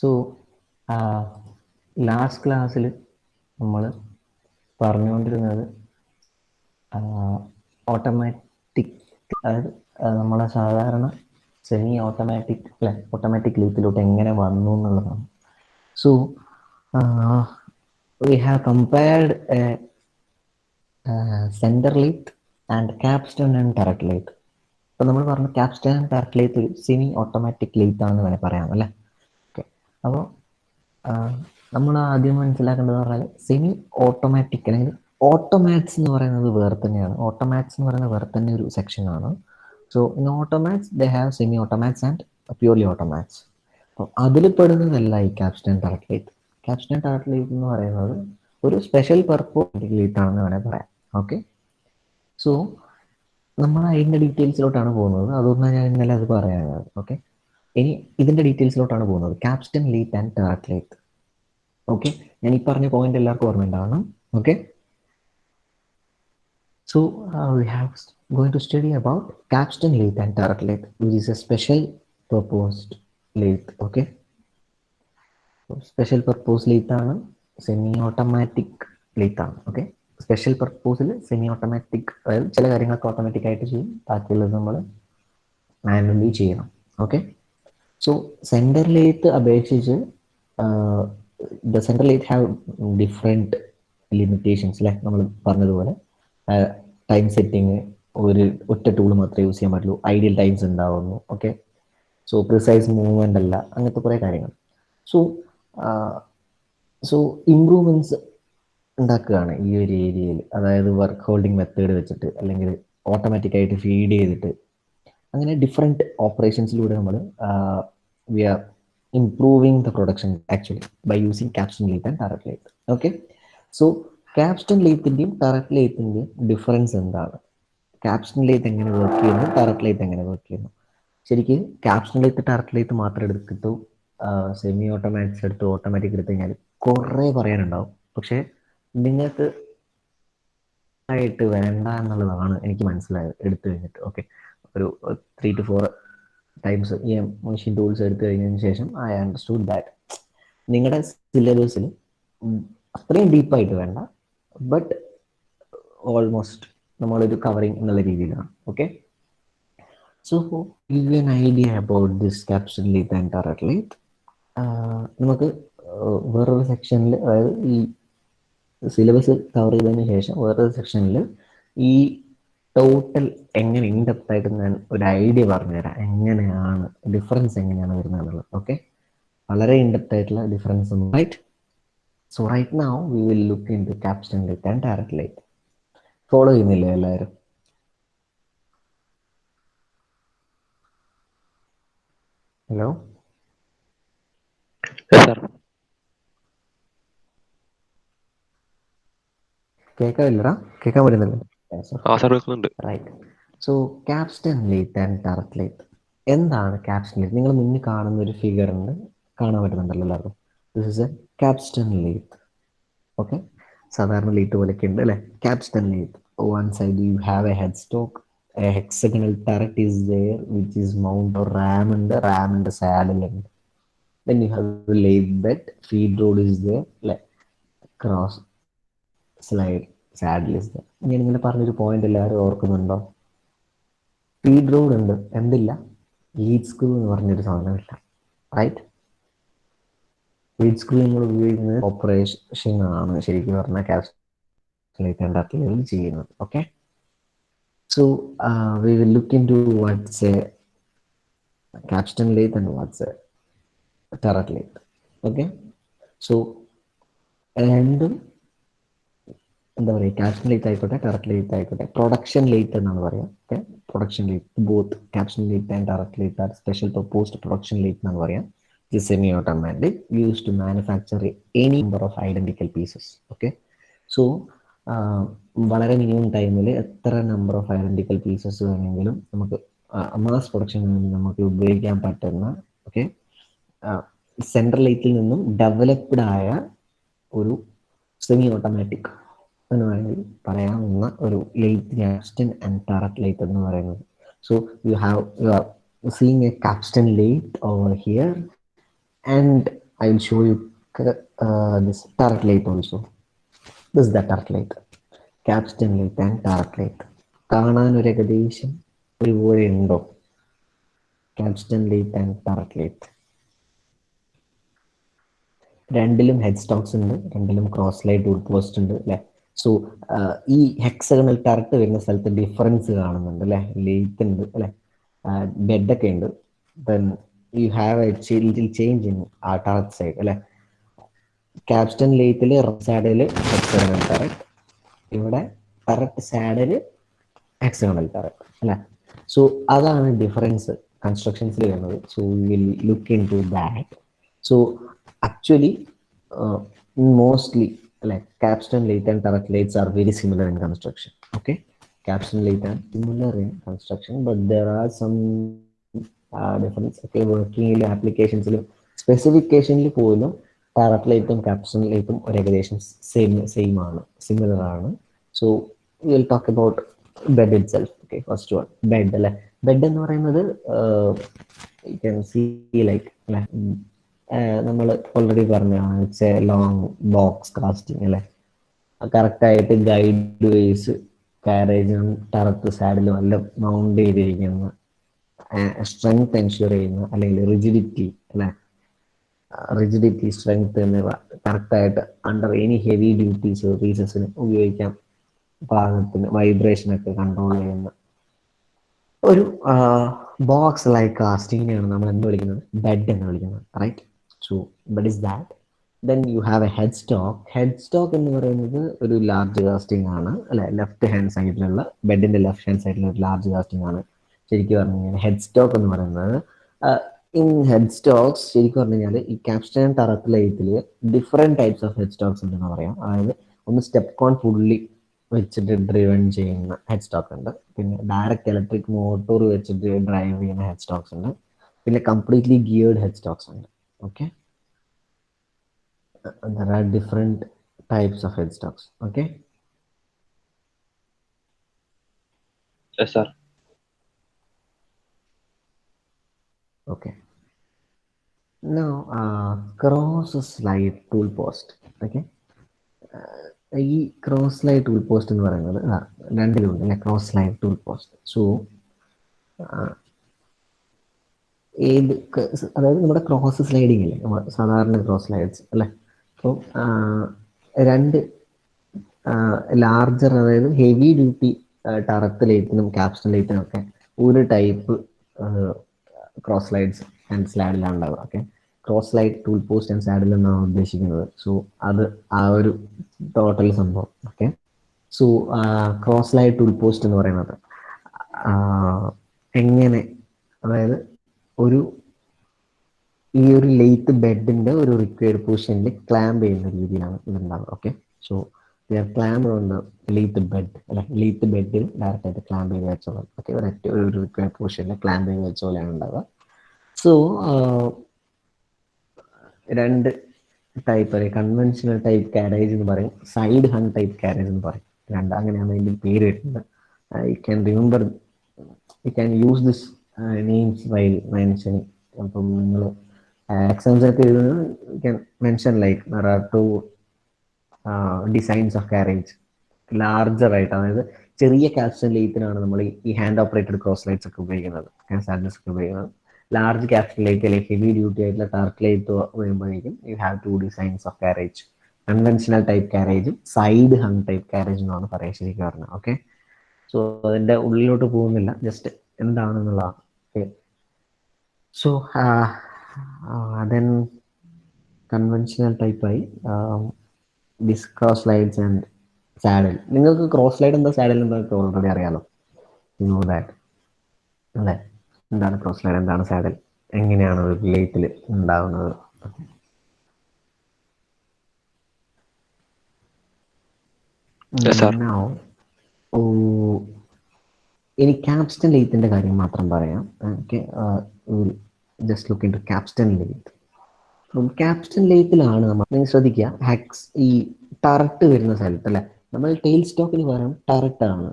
So last ക്ലാസ്സിൽ നമ്മൾ പറഞ്ഞുകൊണ്ടിരുന്നത് ഓട്ടോമാറ്റിക്, അതായത് നമ്മളെ സാധാരണ സെമി ഓട്ടോമാറ്റിക് അല്ലെ ഓട്ടോമാറ്റിക് ലീത്തിലോട്ട് എങ്ങനെ വന്നു എന്നുള്ളതാണ്. So we have compared center lathe and capstan and turret lathe. അപ്പോൾ നമ്മൾ പറഞ്ഞു ക്യാപ്സ്റ്റൺ ആൻഡ് ടററ്റ് ലീത്ത് ഒരു സെമി ഓട്ടോമാറ്റിക് ലീത്ത് ആണെന്ന് വേണേൽ പറയാം അല്ലേ. ഓക്കെ, അപ്പോൾ നമ്മൾ ആദ്യം മനസ്സിലാക്കേണ്ടത് പറഞ്ഞാൽ സെമി ഓട്ടോമാറ്റിക് അല്ലെങ്കിൽ ഓട്ടോമാറ്റ്സ് എന്ന് പറയുന്നത് വേറെ തന്നെയാണ്. ഓട്ടോമാറ്റ്സ് എന്ന് പറയുന്നത് വേറെ തന്നെ ഒരു സെക്ഷനാണ്. So in automats they have semi automats and purely automats. അപ്പോൾ അതിൽ പെടുന്നതല്ല ഈ capstan turret lathe. Capstan turret lathe എന്ന് പറയുന്നത് ഒരു സ്പെഷ്യൽ പർപ്പസ് ലീത്ത് ആണെന്ന് വേണേൽ പറയാം. ഓക്കെ, സോ നമ്മൾ അതിൻ്റെ ഡീറ്റെയിൽസിലോട്ടാണ് പോകുന്നത്. അതൊന്നും ഞാൻ ഇന്നലെ അത് പറയാനാണ്. ഓക്കെ, ഇനി ഇതിൻ്റെ ഡീറ്റെയിൽസിലോട്ടാണ് പോകുന്നത്. Capstan lathe and turret lathe. Okay, ഞാൻ ഈ പറഞ്ഞ പോയിന്റ് എല്ലാവർക്കും ഓർമ്മയുണ്ടാവണം. Okay, so we have going to study about capstan lathe and turret lathe, which is a special proposed lathe. Okay, so special purpose lathe ആണ്, semi automatic lathe ആണ്. Okay, special പർപ്പസിൽ semi automatic, അതായത് ചില കാര്യങ്ങളൊക്കെ automatic ആയിട്ട് ചെയ്യും, ബാക്കിയുള്ളത് നമ്മൾ manually ചെയ്യണം. ഓക്കെ, സോ സെൻറ്റർ ലേത്ത് അപേക്ഷിച്ച് the centre lathe have different limitations അല്ലേ. നമ്മൾ പറഞ്ഞതുപോലെ ടൈം സെറ്റിങ്, ഒരു ഒറ്റ ടൂൾ മാത്രമേ യൂസ് ചെയ്യാൻ പറ്റുള്ളൂ, ഐഡിയൽ ടൈംസ് ഉണ്ടാവുന്നു. ഓക്കെ, സോ പ്രിസൈസ് മൂവ്മെൻ്റ് അല്ല, അങ്ങനത്തെ കുറേ കാര്യങ്ങൾ. സോ ഇംപ്രൂവ്മെൻറ്റ്സ് ഉണ്ടാക്കുകയാണ് ഈ ഒരു ഏരിയയിൽ. അതായത് വർക്ക് ഹോൾഡിംഗ് മെത്തേഡ് വെച്ചിട്ട്, അല്ലെങ്കിൽ ഓട്ടോമാറ്റിക്കായിട്ട് ഫീഡ് ചെയ്തിട്ട്, അങ്ങനെ ഡിഫറെൻറ്റ് ഓപ്പറേഷൻസിലൂടെ നമ്മൾ we are improving the production actually by using capstan lathe and turret lathe. Okay, so capstan ലീത്തിൻ്റെയും ടററ്റ് ലീത്തിൻ്റെയും ഡിഫറൻസ് എന്താണ്? ക്യാപ്സ്റ്റൺ ലീത്ത് എങ്ങനെ വർക്ക് ചെയ്യുന്നു, ടററ്റ് ലീത്ത് എങ്ങനെ വർക്ക് ചെയ്യുന്നു? ശരിക്കും ക്യാപ്സ്റ്റൺ ലീത്ത് ടററ്റ് ലീത്ത് മാത്രം എടുത്തിട്ട് സെമി ഓട്ടോമാറ്റിക്സ് എടുത്ത് ഓട്ടോമാറ്റിക് എടുത്ത് കഴിഞ്ഞാൽ കുറേ പറയാനുണ്ടാവും. പക്ഷേ നിങ്ങൾക്ക് ആയിട്ട് വേണ്ട എന്നുള്ളതാണ് എനിക്ക് മനസ്സിലായത് എടുത്തു കഴിഞ്ഞിട്ട്. ഓക്കെ, ഒരു 3 to 4 ടൈംസ് ഈ മെഷീൻ ടൂൾസ് എടുത്തു കഴിഞ്ഞതിന് ശേഷം ഐ അണ്ടർസ്റ്റുഡ് ദാറ്റ് നിങ്ങളുടെ സിലബസിൽ അത്രയും ഡീപ്പായിട്ട് വേണ്ട, ബട്ട് ഓൾമോസ്റ്റ് നമ്മളൊരു കവറിങ് എന്നുള്ള രീതിയിലാണ്. Okay, so give you an idea about this capstan lathe and turret lathe. നമുക്ക് വേറൊരു സെക്ഷനിൽ, അതായത് ഈ സിലബസ് കവർ ചെയ്തതിന് ശേഷം വേറൊരു സെക്ഷനിൽ ഈ ടോട്ടൽ എങ്ങനെ ഇൻഡെപ്ത് ആയിട്ട് ഞാൻ ഒരു ഐഡിയ പറഞ്ഞുതരാം, എങ്ങനെയാണ് ഡിഫറൻസ് എങ്ങനെയാണ് വരുന്നത് എന്നുള്ളത്. ഓക്കെ, വളരെ ഇൻഡെപ്ത് ആയിട്ടുള്ള ഡിഫറൻസ് ഉണ്ട്. Right, so right now we will look into capstan lathe and turret lathe. Follow ചെയ്യുന്നില്ലേ എല്ലാവരും? ഹലോ, കേൾക്കാവില്ലടാ? കേൾക്കാൻ പറ്റുന്നില്ല? Right, so capstan lathe and turret lathe. എന്താണ് ക്യാപ്സ്റ്റൺ ലീത്ത്? നിങ്ങൾ മുന്നിൽ കാണുന്ന ഒരു ഫിഗർ ഉണ്ട്, കാണാൻ പറ്റുന്നുണ്ടല്ലോ എല്ലാവർക്കും? This is a capstan lathe. Okay, സാധാരണ ലീത്ത് പോലെയൊക്കെ ഉണ്ട് അല്ലേ? Capstan lathe, one side you have a headstock, a hexagonal turret is there which is mount, Ram ഉണ്ട്, റാമിൻ്റെ സാഡിൽ ഉണ്ട്. then you have a lathe bed, feed road is there, like cross slide saddle is there. ഞാൻ ഇങ്ങനെ പറഞ്ഞൊരു point എല്ലാവരും ഓർക്കുന്നുണ്ടോ? Feed road ഉണ്ട്, എന്തില്ല? Lead screw എന്ന് പറഞ്ഞൊരു സാധനമില്ല. റൈറ്റ്, ലീഡ് സ്ക്രൂ നമ്മൾ ഉപയോഗിക്കുന്നത് ഓപ്പറേഷൻ ആണ് ശരിക്കും പറഞ്ഞാൽ ക്യാപ്സ്റ്റൺ ചെയ്യുന്നത്. Okay, so we will look into what's a capstan lathe and what's a turret lathe. Okay, so രണ്ടും എന്താ പറയുക, ക്യാപ്സ്റ്റൺ ലീത്ത് ആയിക്കോട്ടെ ടററ്റ് ലീത്ത് ആയിക്കോട്ടെ, പ്രൊഡക്ഷൻ ലീത്ത് എന്നാണ് പറയുക. Okay, production lathe, both capstan lathe and turret lathe are special purpose production lathe എന്നാണ് പറയുക. It is semi-automatic, used to manufacture any number of identical pieces. Okay, so വളരെ minimum ടൈമിൽ എത്ര number of identical pieces വേണമെങ്കിലും നമുക്ക് mass production വേണ്ടി നമുക്ക് ഉപയോഗിക്കാൻ പറ്റുന്ന, ഓക്കെ, സെൻട്രൽ ലൈറ്റിൽ നിന്നും ഡെവലപ്ഡ് ആയ ഒരു സെമി ഓട്ടോമാറ്റിക് എന്ന് വേണമെങ്കിൽ പറയാവുന്ന ഒരു light, Capstan and turret light എന്ന് പറയുന്നത്. So you are seeing a capstan lathe over here, and I will show you this turret lathe also. This is the turret lathe. Capstan lathe and turret lathe. കാണാൻ ഒരു ഏകദേശം ഒരുപോലെ ഉണ്ടോ? Capstan lathe and turret lathe. രണ്ടിലും head Stokes ഉണ്ട്, രണ്ടിലും cross light tool post ഉണ്ട് അല്ലേ. സോ ഈ ഹെക്സഗണൽ ടർട്ട് വരുന്ന സ്ഥലത്ത് ഡിഫറൻസ് കാണുന്നുണ്ട് അല്ലേ. ലേറ്റ് ഉണ്ട് അല്ലേ, ബെഡൊക്കെ ഉണ്ട്. Then you have a little change in ആ ടർട്ട് സൈഡ് അല്ലേ. ക്യാപ്സ്റ്റൺ ലേത്തിൽ സാഡിൽ ഹെക്സഗണൽ ടററ്റ്, ഇവിടെ ടററ്റ് സാഡിൽ ഹെക്സഗണൽ ടററ്റ് അല്ലേ. സോ അതാണ് ഡിഫറൻസ് കൺസ്ട്രക്ഷൻസിൽ വരുന്നത്. So will look into that. So actually mostly like capstan lathe and turret lathes are very similar in construction. Okay, capstan lathe are similar in construction, but there are some difference. Okay, working applications specification പോലും turret lathe ഉം capstan lathe ഉം ഒരു ഏകദേശം same ആണ്, similar ആണ്. So we will talk about bed itself. Okay, first one bed അല്ലെ. bed എന്ന് പറയുന്നത് you can see like നമ്മൾ ഓൾറെഡി പറഞ്ഞതാണ്, it's A long box casting അല്ലേ. കറക്റ്റായിട്ട് ഗൈഡ് വേസ് കാരേജും ടറത്ത് സാഡിലും എല്ലാം മൗണ്ട് ചെയ്തിരിക്കുന്ന, സ്ട്രെങ്ത് എൻഷുർ ചെയ്യുന്ന, അല്ലെങ്കിൽ റിജിഡിറ്റി അല്ലെ, റിജിഡിറ്റി സ്ട്രെങ്ത് എന്നിവ കറക്റ്റായിട്ട് അണ്ടർ എനി ഹെവി ഡ്യൂട്ടീസ് പീസസിന് ഉപയോഗിക്കാൻ പാകത്തിന് വൈബ്രേഷനൊക്കെ കൺട്രോൾ ചെയ്യുന്ന ഒരു ബോക്സ് ലൈക്ക് കാസ്റ്റിങ്ങിനെയാണ് നമ്മൾ എന്ത് വിളിക്കുന്നത്? ബെഡ് എന്ന് വിളിക്കുന്നത്. Right. So bed is that. Then you have a headstock. Headstock എന്ന് പറയുന്നത് ഒരു ലാർജ് കാസ്റ്റിംഗ് ആണ് അല്ലെ. ലെഫ്റ്റ് ഹാൻഡ് സൈഡിലുള്ള ബെഡിന്റെ ലെഫ്റ്റ് ഹാൻഡ് സൈഡിലുള്ള ഒരു ലാർജ് കാസ്റ്റിംഗ് ആണ് ശരിക്കും പറഞ്ഞു കഴിഞ്ഞാൽ ഹെഡ് സ്റ്റോക്ക് എന്ന് പറയുന്നത്. ഇൻ ഹെഡ് സ്റ്റോക്സ് ശരിക്കും പറഞ്ഞു കഴിഞ്ഞാൽ ഈ ക്യാപ്സ്റ്റൺ ടറത്ത് ലൈറ്റിൽ different types of headstocks ഉണ്ടെന്ന് പറയാം. അതായത് ഒന്ന് സ്റ്റെപ്പ് കോൺ ഫുള്ളി വെച്ചിട്ട് ഡ്രിവൺ ചെയ്യുന്ന ഹെഡ് സ്റ്റോക്ക് ഉണ്ട്, പിന്നെ ഡയറക്റ്റ് ഇലക്ട്രിക് മോട്ടോർ വെച്ചിട്ട് ഡ്രൈവ് ചെയ്യുന്ന ഹെഡ് സ്റ്റോക്സ് ഉണ്ട്, പിന്നെ കംപ്ലീറ്റ്ലി ഗിയേർഡ് ഹെഡ് സ്റ്റോക്സ് ഉണ്ട്. Okay, there are different types of headstocks. Okay, yes sir. Okay, now cross slide tool post. Okay, ഈ ക്രോസ് സ്ലൈഡ് ടൂൾ പോസ്റ്റ് എന്ന് പറയുന്നത് രണ്ടിലുണ്ട് അല്ലെ. Cross slide tool post. So ഏത്, അതായത് നമ്മുടെ ക്രോസ് സ്ലൈഡിങ് അല്ലേ, നമ്മൾ സാധാരണ ക്രോസ് സ്ലൈഡ്സ് അല്ലേ. അപ്പോൾ രണ്ട് ലാർജർ, അതായത് ഹെവി ഡ്യൂട്ടി ടറത്ത് ലൈറ്റിനും ക്യാപ്സ്റ്റൺ ലൈറ്റിനും ഒക്കെ ഒരു ടൈപ്പ് ക്രോസ് സ്ലൈഡ്സ് ആൻഡ് സ്ലാഡിലാണ് ഉണ്ടാവുക. Okay, cross slide tool post and സ്ലാഡിൽ എന്നാണ് ഉദ്ദേശിക്കുന്നത്. സോ അത് ആ ഒരു ടോട്ടൽ സംഭവം. Okay, so cross slide tool post എന്ന് പറയുന്നത് എങ്ങനെ, അതായത് ഒരു ഈ ഒരു ലെയ്ത്ത് ബെഡിന്റെ ഒരു റിക്വയർഡ് പൊസിഷനിൽ ക്ലാമ്പ് ചെയ്യുന്ന രീതിയിലാണ് ഇതുണ്ടാവുക. ഓക്കെ, സോ ക്ലാമ്പ് ഉണ്ട് ലെയ്ത്ത് ബെഡ് അല്ലെ. ലെയ്ത്ത് ബെഡിൽ ഡയറക്റ്റ് ആയിട്ട് ക്ലാമ്പ് ചെയ്ത് വെച്ചോളാം. ഓക്കെ, ഒരു റിക്വയർഡ് പൊസിഷനിൽ ക്ലാമ്പ് ചെയ്ത് വെച്ച പോലെയാണ് ഉണ്ടാവുക. സോ രണ്ട് ടൈപ്പ് പറയും. കൺവെൻഷണൽ ടൈപ്പ് കാരേജ് എന്ന് പറയും, സൈഡ് ഹങ് ടൈപ്പ് കാരേജ് എന്ന് പറയും. അങ്ങനെയാണ് അതിൻ്റെ പേര് വരുന്നത്. You can remember, you can use this names while mentioning. അപ്പം നിങ്ങൾ എക്സാംസ് ഒക്കെ എഴുതുന്നത് you can mention like there are two designs of carriage. Larger ആയിട്ട്, അതായത് ചെറിയ ക്യാപ്സ്റ്റൺ ലൈറ്റിനാണ് നമ്മൾ ഈ ഹാൻഡ് ഓപ്പറേറ്റഡ് ക്രോസ് ലൈറ്റ്സ് ഒക്കെ ഉപയോഗിക്കുന്നത്, സാഡ്നസ് ഒക്കെ ഉപയോഗിക്കുന്നത്. ലാർജ് ക്യാപ്സ്റ്റൺ ലൈറ്റ് അല്ലെങ്കിൽ ഹെവി ഡ്യൂട്ടി ആയിട്ടുള്ള ടാർക്ക് ലൈറ്റ് വരുമ്പോഴേക്കും you have two designs of carriage. Conventional type കാരേജും സൈഡ് ഹങ് ടൈപ്പ് കാരേജ് എന്നാണ് പറയുക ശരിക്കും പറഞ്ഞത്. ഓക്കെ, സോ അതിൻ്റെ ഉള്ളിലോട്ട് പോകുന്നില്ല, ജസ്റ്റ് എന്താണെന്നുള്ളതാണ്. ഓക്കെ, സോ ദെൻ കൺവെൻഷണൽ ടൈപ്പായി this cross slides and saddle. നിങ്ങൾക്ക് ക്രോസ് സ്ലൈഡ് എന്താ സാഡിൽ എന്താ ഓൾറെഡി അറിയാലോ. യു നോ ദാറ്റ് അല്ലേ. എന്താണ് ക്രോസ് സ്ലൈഡ്, എന്താണ് സാഡിൽ, എങ്ങനെയാണ് ഒരു ലേറ്റിൽ ഉണ്ടാകുന്നത്. ഇനി ക്യാപ്സ്റ്റൺ ലെയ്ത്തിന്റെ കാര്യം മാത്രം പറയാം. Okay, just look into capstan lathe. Capstan ലെയ്ത്തിലാണ് നമ്മൾ ശ്രദ്ധിക്കുക, ഈ ടറട്ട് വരുന്ന സ്ഥലത്ത് അല്ലെ, നമ്മൾ ടെയിൽ സ്റ്റോക്കിന് പകരം ടറട്ടാണ്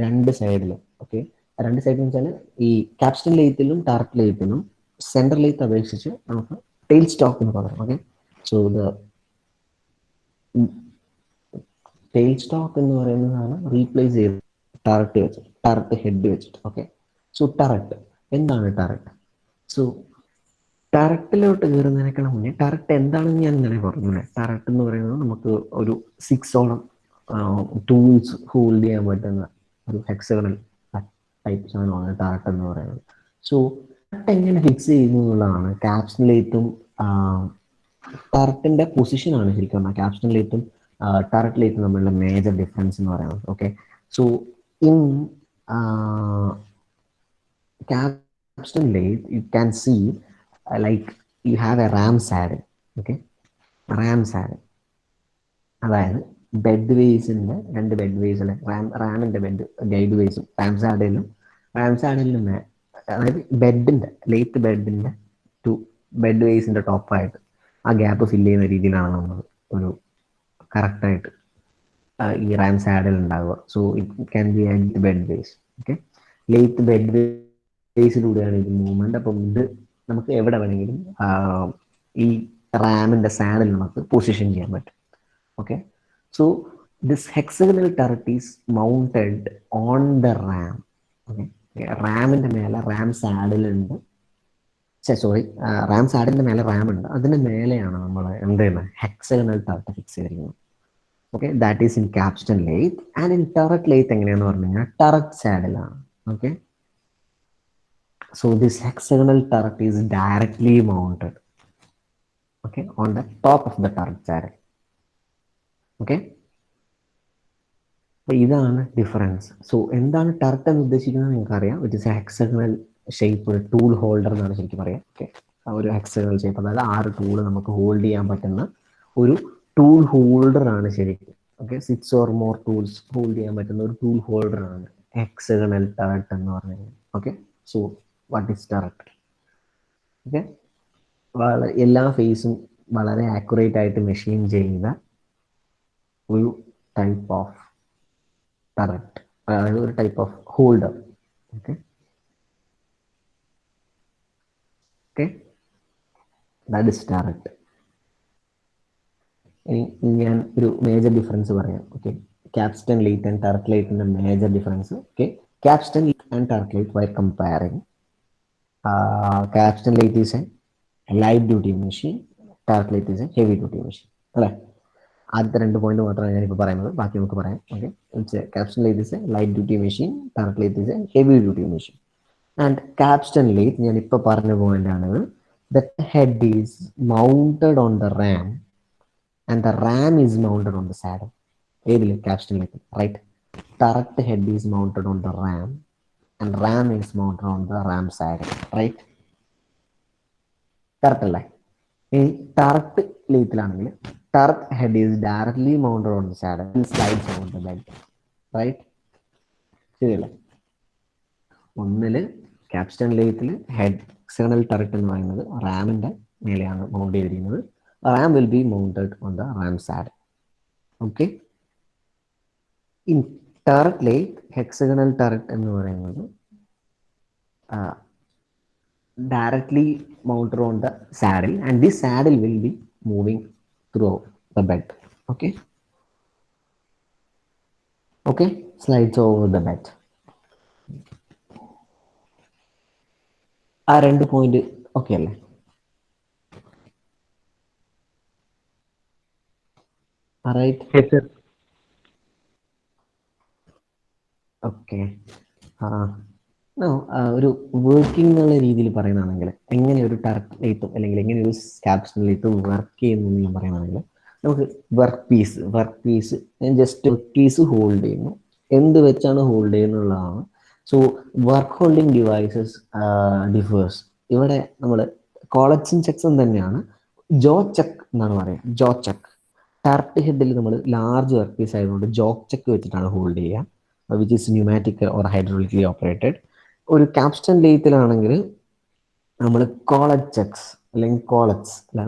രണ്ട് സൈഡിലും. ഓക്കെ, രണ്ട് സൈഡിൽ വെച്ചാൽ ഈ ക്യാപ്സ്റ്റൺ ലെയ്ത്തിലും ടറട്ട് ലെയ്ത്തിലും സെൻട്രൽ ലെയ്ത്ത് അപേക്ഷിച്ച് നമുക്ക് tail stalk എന്ന് പറയും. Okay, so the tail stalk എന്ന് പറയുന്നതാണ് റീപ്ലേസ് ചെയ്ത് ടററ്റ് വെച്ചിട്ട്, ടററ്റ് ഹെഡ് വെച്ചിട്ട്. ഓക്കെ, സോ ടററ്റ് എന്താണ് ടററ്റ്? സോ ടററ്റിലോട്ട് കയറുന്നതിനേക്കാൾ മുന്നേ ടററ്റ് എന്താണെന്ന് ഞാൻ ഇന്നലെ പറഞ്ഞു. ടററ്റ് എന്ന് പറയുന്നത് നമുക്ക് ഒരു 6ഓളം ടൂൾസ് ഹോൾഡ് ചെയ്യാൻ പറ്റുന്ന ഒരു ഹെക്സഗണൽ ടൈപ്പ് സാധനമാണ് ടററ്റ് എന്ന് പറയുന്നത്. സോ ടററ്റ് എങ്ങനെ ഫിക്സ് ചെയ്യുന്നു എന്നുള്ളതാണ് ക്യാപ്സ്റ്റൻ ലേത്തും ടററ്റിന്റെ പൊസിഷനാണ് ശരിക്കും പറഞ്ഞാൽ ക്യാപ്സ്റ്റൻ ലേത്തും ടററ്റ് ലേത്തും തമ്മിലുള്ള മേജർ ഡിഫറൻസ് എന്ന് പറയുന്നത്. Okay, so in capstan lathe you can see like you have a ram saddle. Okay, ram saddle അതായത് ബെഡ് വേസിന്റെ രണ്ട് ബെഡ് വേസ് അല്ലെ, റാമിന്റെ ബെഡ് ഗൈഡ് വേസും റാം സാഡിലും അതായത് ബെഡിന്റെ ലേറ്റ് ബെഡിന്റെ ടു ബെഡ് വേസിന്റെ ടോപ്പായിട്ട് ആ ഗ്യാപ്പ് ഫില്ല് ചെയ്യുന്ന രീതിയിലാണ് നമ്മൾ ഒരു കറക്റ്റായിട്ട് ഈ റാം സാഡിൽ ഉണ്ടാവുക. So it can be at bed ways. Okay, lathe bed വേസിലൂടെയാണ് ഇത് മൂവ്മെന്റ്. അപ്പം ഇത് നമുക്ക് എവിടെ വേണമെങ്കിലും ഈ റാമിന്റെ സാഡിൽ നമുക്ക് പൊസിഷൻ ചെയ്യാൻ പറ്റും. Okay, so this hexagonal turret is mounted on the ram. Okay, റാമിന്റെ മേലെ റാം സാഡിൽ ഉണ്ട്, സോറി റാം സാഡിലിന്റെ മേലെ റാം ഉണ്ട്, അതിന്റെ മേലെയാണ് നമ്മൾ എന്ത് ചെയ്യുന്നത്, ഹെക്സഗണൽ ടററ്റ് ഫിക്സ് ചെയ്തിരിക്കുന്നത്. Okay, that is in capstan lathe. And in turret lathe എങ്ങനെയാന്ന് പറഞ്ഞു കഴിഞ്ഞാൽ ടററ്റ് സാഡിലാണ്. Okay, so this hexagonal turret is directly mounted, okay, on the top of the turret saddle. Okay, അപ്പൊ ഇതാണ് difference. So എന്താണ് turret എന്ന് ഉദ്ദേശിക്കുന്നത് നിങ്ങൾക്ക് അറിയാം. It is A hexagonal shape tool holder എന്നാണ് ശരിക്കും പറയാം. ഓക്കെ, ആ ഒരു ഹെക്സഗണൽ ഷേപ്പ്, അതായത് 6 ടൂള് നമുക്ക് ഹോൾഡ് ചെയ്യാൻ പറ്റുന്ന ഒരു ടൂൾ ഹോൾഡർ ആണ് ശരിക്കും. Okay, 6 or more tools hold ചെയ്യാൻ പറ്റുന്ന ഒരു ടൂൾ ഹോൾഡർ ആണ് ഹെക്സഗണൽ ടററ്റ് എന്ന് പറയുന്നത്. Okay, so what is turret? Okay, എല്ലാ ഫേസും വളരെ ആക്യുറേറ്റ് ആയിട്ട് മെഷീൻ ചെയ്ത ഒരു ടൈപ്പ് ഓഫ് ടററ്റ്, അതായത് ഒരു type of holder. Okay, okay, that is turret. ഇനി ഞാൻ ഒരു മേജർ ഡിഫറൻസ് പറയാം. Okay, capstan lathe and turret ലേത്തിന്റെ major difference. Okay, capstan and turret lathe by comparing, capstan lathe is a light duty machine, turret lathe is a heavy duty machine അല്ലേ. ആദ്യത്തെ 2 point മാത്രമാണ് ഞാനിപ്പോൾ പറയുന്നത്, ബാക്കി നമുക്ക് പറയാം. Okay, capstan lathe is a light duty machine, turret lathe is a heavy duty machine. And capstan lathe ഞാൻ ഇപ്പോൾ പറഞ്ഞ പോയിന്റാണ്, the head is mounted on the ram and the ram is mounted on the saddle. ഏതിൽ? Capstan lathe, right. Turret head is mounted on the ram and ram is mounted on the ram saddle, right. Correct അല്ലേ? ഇനി turret ലേത്തിലാണെങ്കിൽ turret head is directly mounted on the saddle and slides on the bed, right. ശരിയല്ലേ? ഒന്നില് capstan ലേത്തിൽ hexagonal turret എന്ന് പറയുന്നത് റാമിന്റെ മേലെയാണ് mount ചെയ്തിരിക്കുന്നത്. Ram will be mounted on the ram saddle. Okay, in turret lathe hexagonal turret എന്ന് പറയുന്നത് directly mounted on the saddle and this saddle will be moving through the bed. Okay, okay, slides over the bed. ആ 2 point okay അല്ലേ? Right. Okay, ഒരു working എന്നുള്ള രീതിയിൽ പറയുകയാണെങ്കിൽ എങ്ങനെ ഒരു ടററ്റ് ലേത്തും അല്ലെങ്കിൽ എങ്ങനെ ഒരു ക്യാപ്സ്റ്റൻ ലേത്തും വർക്ക് ചെയ്യുന്നു എന്ന് പറയുകയാണെങ്കിൽ നമുക്ക് വർക്ക് പീസ് ഞാൻ ജസ്റ്റ് വർക്ക് പീസ് ഹോൾഡ് ചെയ്യുന്നു. എന്ത് വെച്ചാണ് ഹോൾഡ് ചെയ്യുന്നുള്ളതാണ്. So work holding devices differs. ഇവിടെ നമ്മൾ കോളറ്റ്സും ചെക്സും തന്നെയാണ്. ജോ ചെക്ക് എന്നാണ് പറയുക, ജോ ചെക്ക്. ടററ്റ് ഹെഡിൽ നമ്മൾ ലാർജ് വർക്ക് പീസ് ആയതുകൊണ്ട് ജോ ചെക്ക് വെച്ചിട്ടാണ് ഹോൾഡ് ചെയ്യുക, which is pneumatic or hydraulically operated. ഒരു ക്യാപ്സ്റ്റൻ ലേത്തിലാണെങ്കിൽ നമ്മൾ കോളറ്റ് ചെക്സ് അല്ലെങ്കിൽ കോളറ്റ്സ് അല്ല,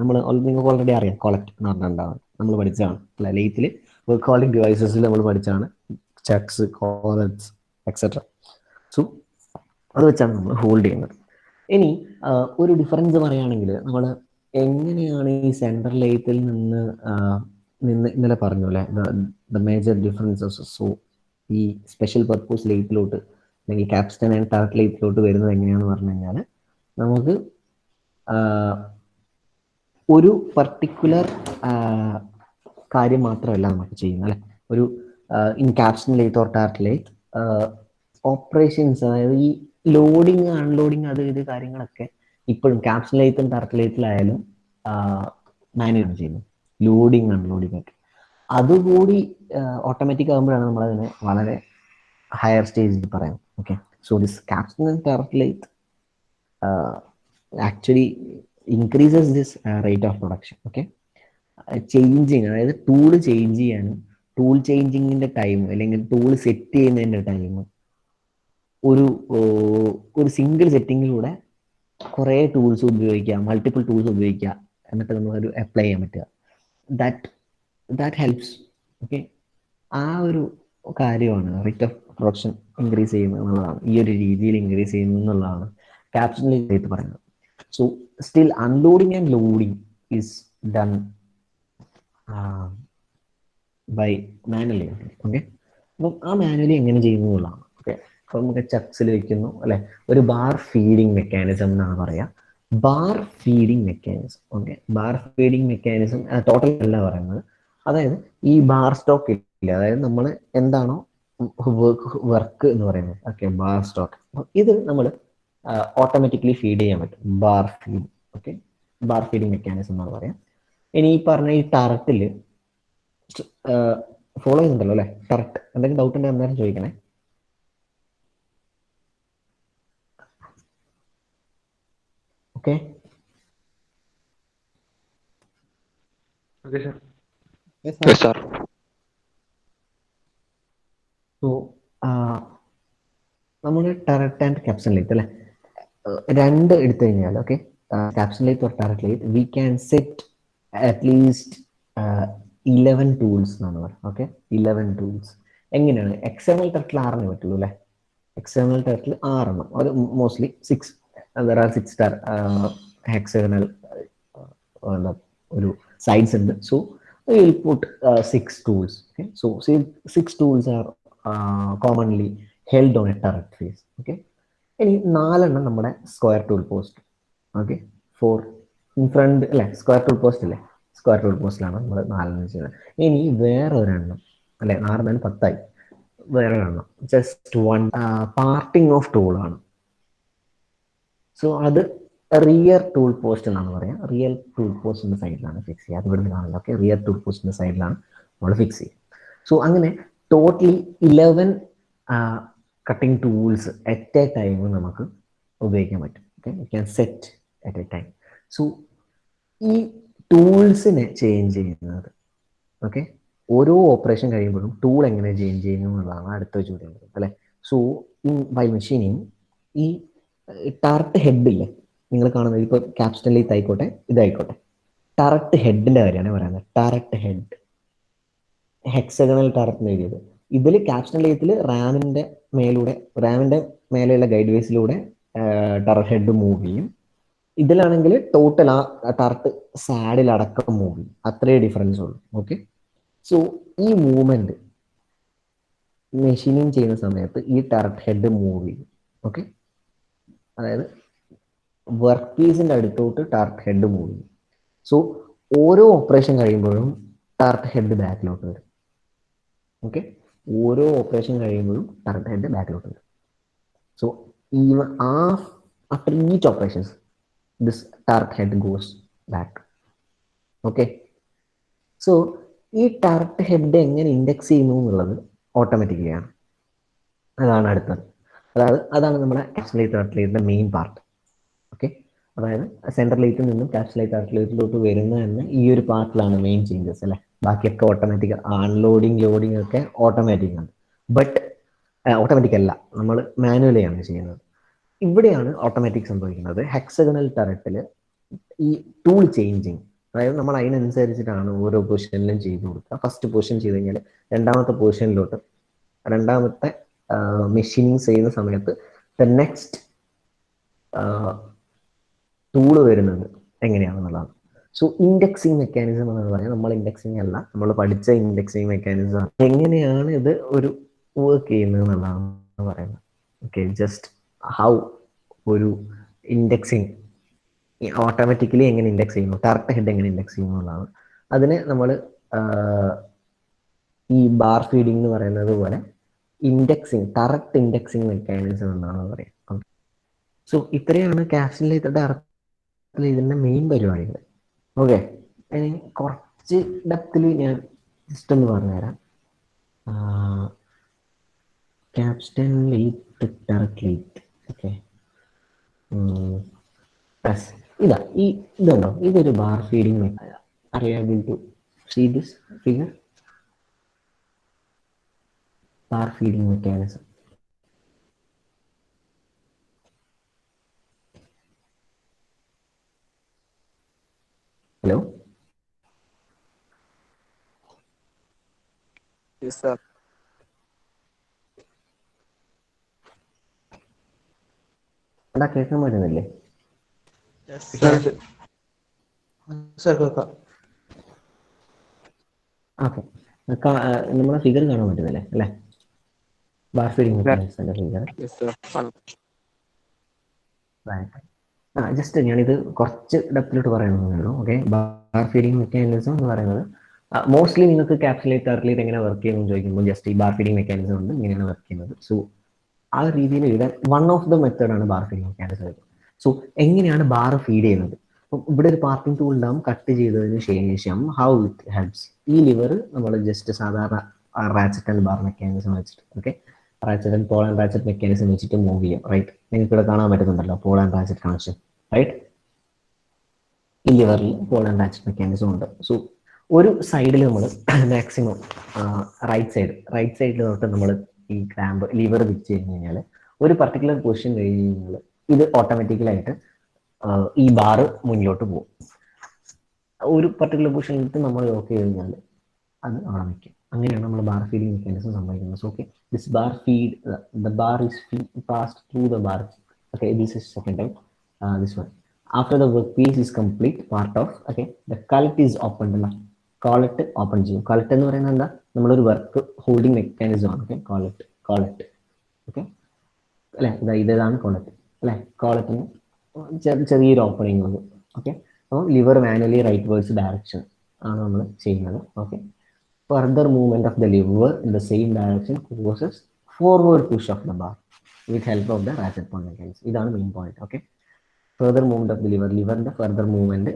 നിങ്ങൾക്ക് ഓൾറെഡി അറിയാം കോളറ്റ് എന്ന് പറഞ്ഞിട്ടുണ്ടാവും, നമ്മൾ പഠിച്ചതാണ് അല്ല, ലേത്തിൽ വർക്ക് ഹോൾഡിംഗ് ഡിവൈസസിൽ നമ്മൾ പഠിച്ചാണ് ചെക്സ്, കോളറ്റ്സ് എക്സെട്ര. സോ അത് വെച്ചാണ് നമ്മൾ ഹോൾഡ് ചെയ്യുന്നത്. ഇനി ഒരു ഡിഫറൻസ് പറയുകയാണെങ്കിൽ നമ്മൾ എങ്ങനെയാണ് ഈ സെൻട്രൽ ലെയ്ത്തിൽ നിന്ന് ഇന്നലെ പറഞ്ഞു അല്ലേ, ദ മേജർ ഡിഫറൻസസ്. സോ ഈ സ്പെഷ്യൽ പർപ്പസ് ലെയ്ത്തിലോട്ട് അല്ലെങ്കിൽ ക്യാപ്സ്റ്റൺ ആൻഡ് ടർട്ട് ലെയ്ത്തിലോട്ട് വരുന്നത് എങ്ങനെയാണെന്ന് പറഞ്ഞു കഴിഞ്ഞാൽ, നമുക്ക് ഒരു പർട്ടിക്കുലർ കാര്യം മാത്രമല്ല നമുക്ക് ചെയ്യുന്നത് അല്ലെ. ഒരു in capstan lathe or turret lathe operations, അതായത് ഈ ലോഡിങ് അൺലോഡിങ് അത് ഇത് കാര്യങ്ങളൊക്കെ ഇപ്പോഴും ക്യാപ്സ്റ്റൺ ലെയ്ത്തും ടർട്ട് ലെയ്ത്തിലായാലും മാനുവൽ ചെയ്യുന്നു. ലോഡിങ് അൺലോഡിങ് ഒക്കെ അതുകൂടി ഓട്ടോമാറ്റിക് ആകുമ്പോഴാണ് നമ്മളതിനെ വളരെ ഹയർ സ്റ്റേജിൽ പറയാം. Okay, so this capstan and turret lathe actually increases this rate of production. Okay, changing, അതായത് ടൂൾ ചേഞ്ച് ചെയ്യാനും ടൂൾ ചേഞ്ചിങ്ങിന്റെ ടൈം അല്ലെങ്കിൽ ടൂൾ സെറ്റ് ചെയ്യുന്നതിന്റെ ടൈം ഒരു സിംഗിൾ സെറ്റിങ്ങിലൂടെ കുറേ ടൂൾസ് ഉപയോഗിക്കുക, മൾട്ടിപ്പിൾ ടൂൾസ് ഉപയോഗിക്കുക, എന്നിട്ട് നമ്മളൊരു അപ്ലൈ ചെയ്യാൻ പറ്റുക. That helps. ഓക്കെ, ആ ഒരു കാര്യമാണ് റേറ്റ് ഓഫ് പ്രൊഡക്ഷൻ ഇൻക്രീസ് ചെയ്യുന്നത് എന്നുള്ളതാണ്, ഈ ഒരു രീതിയിൽ ഇൻക്രീസ് ചെയ്യുന്നു എന്നുള്ളതാണ് ക്യാപ്സ്റ്റൺ ലെയ്ത്ത് പറയുന്നത്. So still unloading and loading is done by manually. Okay, അപ്പം ആ മാനുവലി എങ്ങനെ ചെയ്യുന്നു എന്നുള്ളതാണ്. ഓക്കെ, അപ്പൊ നമുക്ക് ചക്സിൽ വെക്കുന്നു അല്ലെ, ഒരു ബാർ ഫീഡിങ് മെക്കാനിസം എന്നാണ് പറയാ, bar feeding mechanism. Okay, bar feeding mechanism total അല്ല പറയുന്നത്, അതായത് ഈ ബാർ സ്റ്റോക്ക് ഇല്ല, അതായത് നമ്മൾ എന്താണോ വർക്ക് എന്ന് പറയുന്നത്, ഓക്കെ, ബാർ സ്റ്റോക്ക്, ഇത് നമ്മൾ ഓട്ടോമാറ്റിക്കലി ഫീഡ് ചെയ്യാൻ പറ്റും, bar feed. Okay, bar feeding mechanism എന്നാണ് പറയാം. ഇനി ഈ പറഞ്ഞ ഈ ടർട്ടിൽ ഫോളോ ചെയ്യുന്നുണ്ടല്ലോ അല്ലെ, ടർട്ട് എന്തെങ്കിലും ഡൗട്ട് ഉണ്ടെങ്കിൽ അന്നേരം ചോദിക്കണേ. ഓക്കെ, സോ നമ്മുടെ ടർട്ട് ആൻഡ് ക്യാപ്സ്റ്റൺ ലെയ്ത്ത് അല്ലെ, രണ്ട് എടുത്തു കഴിഞ്ഞാൽ, okay, capstan lathe or turret lathe, we can set at least 11 tools എന്നാണ് പറയുന്നത്. Okay, 11 tools. എങ്ങനെയാണ്? എക്സ്റ്റേണൽ ടർട്ടിൽ 6 പറ്റുള്ളൂ അല്ലെ, എക്സ്റ്റേണൽ ടർട്ടിൽ 6, അത് മോസ്റ്റ്ലി 6. there are 6 hexagonal ഒരു sides ഉണ്ട്. So we will put 6 tools. Okay, so 6 tools are commonly held on a turret face. Okay, ഇനി 4 നമ്മുടെ square tool post. Okay, 4 in front അല്ലെ, സ്ക്വയർ ടൂൾ പോസ്റ്റ് അല്ലേ, square tool പോസ്റ്റിലാണ് നമ്മൾ 4 ചെയ്യുന്നത്. ഇനി വേറെ ഒരെണ്ണം അല്ലെ, 6 10ആയി, വേറെ ഒരെണ്ണം just one parting of tool ആണ്. സോ അത് റിയർ ടൂൾ പോസ്റ്റ് എന്നാണ് പറയാം. റിയൽ ടൂൾ പോസ്റ്റിന്റെ സൈഡിലാണ് ഫിക്സ് ചെയ്യുക, അത് ഇവിടുന്ന് കാണില്ല. ഓക്കെ, റിയർ ടൂൾ പോസ്റ്റിന്റെ സൈഡിലാണ് നമ്മൾ ഫിക്സ് ചെയ്യുക. സോ അങ്ങനെ totally 11 cutting tools at A time നമുക്ക് ഉപയോഗിക്കാൻ പറ്റും. Okay, you can set at A time. So ഈ ടൂൾസിനെ ചേഞ്ച് ചെയ്യുന്നത്, ഓക്കെ, ഓരോ ഓപ്പറേഷൻ കഴിയുമ്പോഴും ടൂൾ എങ്ങനെ ചേഞ്ച് ചെയ്യുന്നു എന്നുള്ളതാണ് അടുത്ത ചോദ്യം അല്ലെ. സോ ഇൻ ബൈ മെഷീനിങ് ഈ ടർട്ട് ഹെഡ് ഇല്ലേ നിങ്ങൾ കാണുന്നത്, ഇപ്പോൾ ക്യാപ്സ്റ്റൺ ലെയ്ത്ത് ആയിക്കോട്ടെ ഇതായിക്കോട്ടെ, ടർട്ട് ഹെഡിന്റെ കാര്യമാണ് പറയുന്നത്. ടർട്ട് ഹെഡ് ഹെക്സഗണൽ ടർട്ട് എഴുതിയത്, ഇതിൽ ക്യാപ്സ്റ്റൺ ലെയ്ത്തിൽ റാമിന്റെ മേലെയുള്ള ഗൈഡ് വേസിലൂടെ ടർട്ട് ഹെഡ് മൂവ് ചെയ്യും. ഇതിലാണെങ്കിൽ ടോട്ടൽ ആ ടർട്ട് സാഡിൽ അടക്കം മൂവ് ചെയ്യും. അത്രേ ഡിഫറൻസ് ഉള്ളൂ. ഓക്കെ, സോ ഈ മൂവ്മെന്റ് മെഷീനിങ് ചെയ്യുന്ന സമയത്ത് ഈ ടർട്ട് ഹെഡ് മൂവ് ചെയ്യും. ഓക്കെ, അതായത് വർക്ക് പീസിന്റെ അടുത്തോട്ട് ടർട്ട് ഹെഡ് മൂവ് ചെയ്യും. സോ ഓരോ ഓപ്പറേഷൻ കഴിയുമ്പോഴും ടർട്ട് ഹെഡ് ബാക്കിലോട്ട് വരും. ഓക്കെ, ഓരോ ഓപ്പറേഷൻ കഴിയുമ്പോഴും ടർട്ട് ഹെഡ് ബാക്കിലോട്ട് വരും. So even after each operations this turret head goes back. Okay, so ഈ ടർട്ട് ഹെഡ് എങ്ങനെ ഇൻഡെക്സ് ചെയ്യുന്നു എന്നുള്ളത് ഓട്ടോമാറ്റിക്കലി ആണ്. അതാണ് അടുത്തത്. അതാണ് നമ്മുടെ ക്യാപ്സ്റ്റൺ ലെയ്ത്ത് ടർട്ട് ലെയ്ത്തിന്റെ മെയിൻ പാർട്ട്. ഓക്കെ, അതായത് സെൻട്രൽ ലെയ്ത്തിൽ നിന്നും ക്യാപ്സ്റ്റൺ ലെയ്ത്ത് ടർട്ട് ലെയ്ത്തിലോട്ട് വരുന്ന തന്നെ ഈ ഒരു പാർട്ടിലാണ് മെയിൻ ചേഞ്ചസ് അല്ലെ. ബാക്കിയൊക്കെ ഓട്ടോമാറ്റിക്, അൺലോഡിങ് ലോഡിങ് ഒക്കെ ഓട്ടോമാറ്റിക് ആണ്. ബട്ട് ഓട്ടോമാറ്റിക് അല്ല, നമ്മൾ മാനുവലി ആണ് ചെയ്യുന്നത്. ഇവിടെയാണ് ഓട്ടോമാറ്റിക് സംഭവിക്കുന്നത്. ഹെക്സഗണൽ ടർട്ടിൽ ഈ ടൂൾ ചേഞ്ചിങ്, അതായത് നമ്മൾ അതിനനുസരിച്ചിട്ടാണ് ഓരോ പൊസിഷനിലും ചെയ്ത് കൊടുക്കുക. ഫസ്റ്റ് പൊസിഷൻ ചെയ്ത് കഴിഞ്ഞാൽ രണ്ടാമത്തെ പൊസിഷനിലോട്ട്, രണ്ടാമത്തെ മെഷീനിങ് ചെയ്യുന്ന സമയത്ത് നെക്സ്റ്റ് ടൂള് വരുന്നത് എങ്ങനെയാണെന്നുള്ളതാണ്. സോ ഇൻഡെക്സിങ് മെക്കാനിസം എന്ന് പറയുന്നത് നമ്മൾ ഇൻഡെക്സിങ് അല്ല, നമ്മൾ പഠിച്ച ഇൻഡെക്സിങ് മെക്കാനിസം എങ്ങനെയാണ് ഇത് ഒരു വർക്ക് ചെയ്യുന്നത് എന്നുള്ളതാണ് പറയുന്നത്. ഓക്കെ, ജസ്റ്റ് ഹൗ ഒരു ഇൻഡെക്സിങ് ഓട്ടോമാറ്റിക്കലി എങ്ങനെ ഇൻഡെക്സ് ചെയ്യുന്നു, കറക്റ്റ് ഹെഡ് എങ്ങനെ ഇൻഡെക്സ് ചെയ്യുന്നു എന്നുള്ളതാണ്. അതിന് നമ്മൾ ഈ ബാർ ഫീഡിംഗ് എന്ന് പറയുന്നത് പോലെ ഇൻഡെക്സിങ്, കറക്റ്റ് ഇൻഡെക്സിങ് മെക്കാനിസം എന്നാണ് പറയുക. സോ ഇത്രയാണ് ക്യാപ്ഷനിലേറ്റഡ് അർത്ഥത്തിൽ ഇതിൻ്റെ മെയിൻ പരിപാടികൾ. ഓക്കെ, ഇനി കുറച്ച് ഡെപ്തിൽ ഞാൻ ജസ്റ്റ് ഒന്ന് പറഞ്ഞുതരാം. Capstan lathe turret lathe. Okay, ഇതാ ഇതുണ്ടോ, ഇതൊരു bar feeding method. Are you able to see this figure? Bar feeding mechanism. Hello? Yes, sir. എന്താ കേൾക്കാൻ പറ്റുന്നില്ലേ? Yes, sir. Sir, കേൾക്കാം. ഓക്കെ, നമ്മളെ ഫിഗർ കാണാൻ പറ്റുന്നില്ലേ അല്ലേ? ബാർ ഫീഡിംഗ് മെക്കാനിസത്തിന്റെ ഫിഗർ. Yes, sir. ജസ്റ്റ് ഞാനിത് കുറച്ച് ഡെപ്തിലോട്ട് പറയുന്നതേ ഉള്ളൂ. ഓക്കെ, ബാർ ഫീഡിംഗ് മെക്കാനിസം എന്ന് പറയുന്നത് മോസ്റ്റ്ലി നിങ്ങൾക്ക് ക്യാപ്സുലേറ്റ് ടർട്ട്ലേറ്റ് എങ്ങനെ വർക്ക് ചെയ്യുമെന്ന് ചോദിക്കുമ്പോൾ ജസ്റ്റ് ഈ ബാർ ഫീഡിംഗ് മെക്കാനിസം കൊണ്ട് ഇങ്ങനെയാണ് വർക്ക് ചെയ്യുന്നത്. സോ ആ രീതിയിൽ ഇവിടെ വൺ ഓഫ് ദ മെത്തേഡാണ് ബാർ ഫീഡിംഗ് മെക്കാനിസം. സോ എങ്ങനെയാണ് ബാർ ഫീഡ് ചെയ്യുന്നത്? അപ്പം ഇവിടെ ഒരു പാർട്ടിംഗ് ടൂൾ ഉണ്ടാവും. കട്ട് ചെയ്തതിന് ശേഷം ഹൗ ഇറ്റ് ഹെൽപ്സ്, ഈ ലിവർ നമ്മൾ ജസ്റ്റ് സാധാരണ റാച്ചറ്റ് ആൻഡ് ബാർ മെക്കാനിസം വെച്ചിട്ട്, okay, ratchet and pawl and ratchet mechanism വെച്ചിട്ട് മൂവ് ചെയ്യാം. റൈറ്റ്, നിങ്ങൾക്ക് ഇവിടെ കാണാൻ പറ്റുന്നുണ്ടല്ലോ pawl and ratchet connection. Right, ഈ ലിവറിൽ പോൾ ആൻഡ് റാച്ചറ്റ് മെക്കാനിസം ഉണ്ട്. സോ ഒരു സൈഡിൽ നമ്മൾ മാക്സിമം റൈറ്റ് സൈഡിൽ തൊട്ട് നമ്മൾ ഈ ക്രാമ്പ് ലിവർ വെച്ച് കഴിഞ്ഞ് കഴിഞ്ഞാൽ ഒരു പർട്ടിക്കുലർ പൊസിഷൻ കഴിഞ്ഞ് കഴിഞ്ഞാൽ ഇത് ഓട്ടോമാറ്റിക്കലായിട്ട് ഈ ബാറ് മുന്നിലോട്ട് പോകും. ഒരു പർട്ടിക്കുലർ പൊസിഷനിലിട്ട് നമ്മൾ ലോക്ക് ചെയ്ത് കഴിഞ്ഞാൽ അത് അവിടെ നിൽക്കും. അങ്ങനെയാണ് നമ്മൾ ബാർ ഫീഡിംഗ് മെക്കാനിസം സംഭവിക്കുന്നത്. So okay, this bar feed, the bar is passed through the bar. Okay, this is second time. This one after the workpiece is complete part off. Okay, the collet is open. Collet open ചെയ്യും. Collet എന്ന് പറയുന്നത് എന്താ, നമ്മളൊരു work holding mechanism ആണ്. Okay, collet okay അല്ലെ, ഇതാണ് collet അല്ലെ. കോളറ്റിന് ചെറിയൊരു ഓപ്പണിംഗ് ഉണ്ട്. ഓക്കെ, അപ്പോൾ lever manually rightwards direction ആണ് നമ്മൾ ചെയ്യുന്നത്. Okay, further movement of the lever in the same direction causes forward push of the bar with help of the ratchet pawl mechanism. ഇതാണ് main point. Okay, further movement of the ലിവറിന്റെ further movement